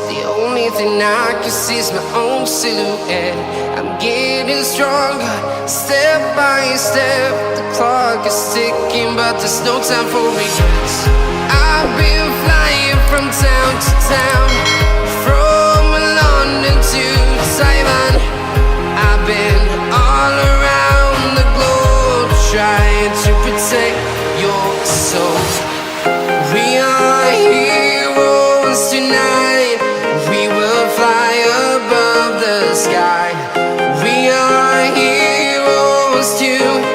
The only thing I can see is my own silhouette. I'm getting stronger, step by step. The clock is ticking, but there's no time for regrets. I've been flying from town to town, from London to Taiwan. I've been all around the globe, trying to protect your soul. We are heroes tonight. We will fly above the sky. We are heroes tonight.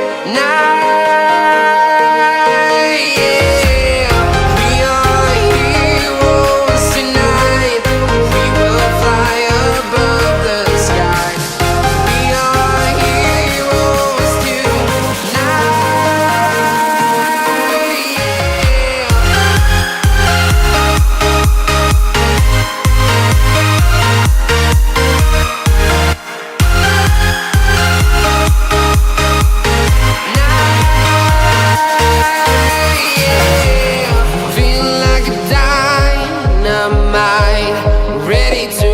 Yeah. We are heroes tonight. We will fly above the sky. We are heroes tonight. Feeling like a dynamite, ready to